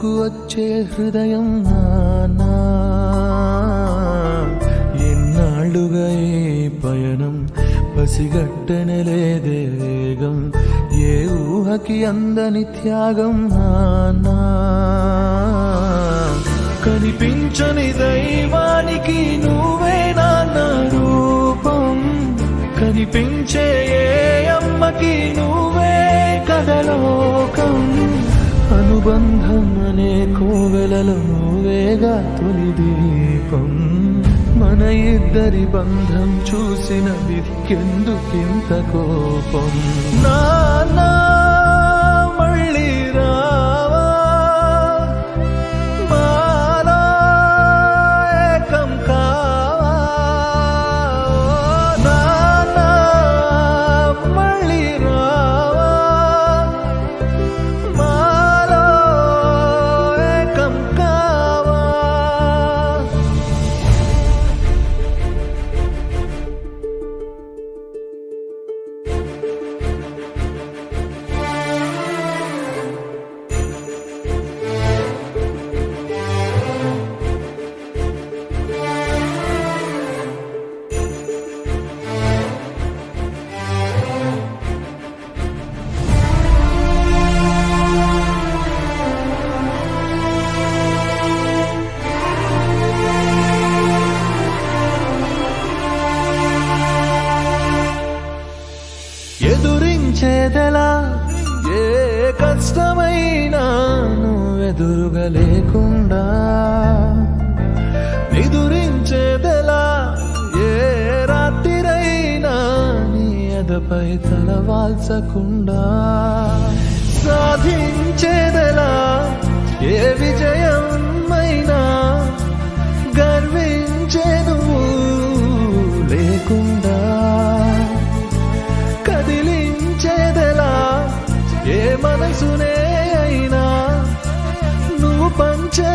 కొట్టుకు వచ్చే హృదయం నానా, ఎన్నాళ్ళుగా ఈ పయనం పసిగట్టనలేదే వేగం, ఏ ఊహకి అందని త్యాగం నానా. కనిపించని దైవానికి నువ్వే నాన్న రూపం, కనిపించే ఏ అమ్మకి నువ్వే కథలోకం. అనుబంధం అనే కోవెలలో నువ్వేగా తొలి దీపం, మన ఇద్దరి బంధం చూసిన వికెందుకింత కోపం. నానా మళ్ళీ రావా, మాలో ఏకం కావా. నానా మళ్ళీ రావా, మాలో ఏకం కావా. ఎదురించేదెలా ఏ కష్టమైనా నువ్వెదురుగా లేకుండా, నిదురించేదెలా ఏ రాత్రిరైనా నీ ఎదపై తలవాల్చకుండా, సాధించేదెలా ఏ విజయమైనా గర్వించే నువ్వు లేకుండా, కదిలించేదెలా ఏ మనసునే అయినా నువ్వు పంచే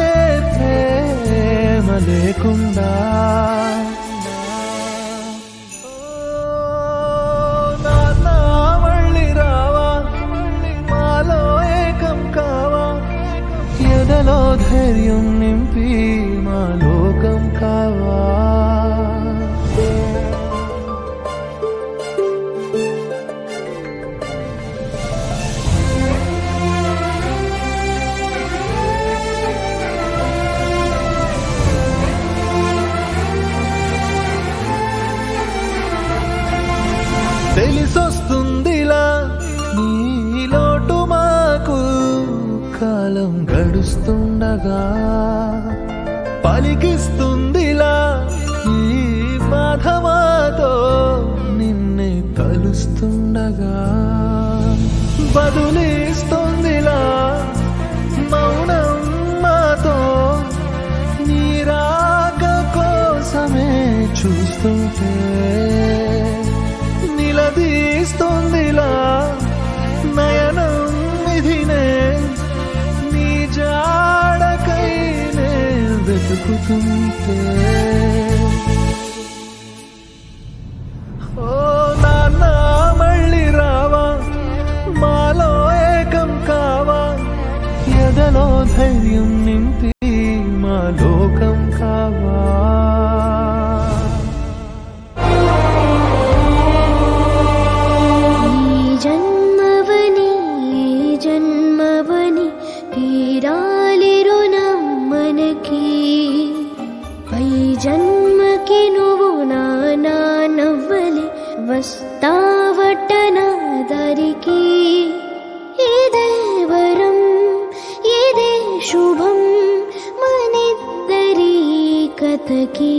ప్రేమ లేకుండా. నాన్నా మళ్ళీ రావా, మాలో ఏకం కావా, ఎదలో ధైర్యం నింపి మా లోకం కావా. తెలిసొస్తుందిలా నీ లోటు మాకు, కాలం గడుస్తుండగా పలికిస్తుందిలా ఈ బాధ మాతో నిన్నే కలుస్తుండగా, బదులిస్తుందిలా మౌనం మాతో నీ రాక కోసమే చూస్తుంటే, నిలదీస్తుందిలా నయనం విధినే నీ జాడకైనే వెతుకుతుంటే. ఓ నాన్న మళ్ళీ రావా, మాలో ఏకం కావా, ఎదలో ధైర్యం నింపి మా లోకం కావా. జన్మకి నువ్వు నానా నవ్వలే వస్తావటన దరికి, ఇదే వరం ఇదే శుభం మనిద్దరి కథకి.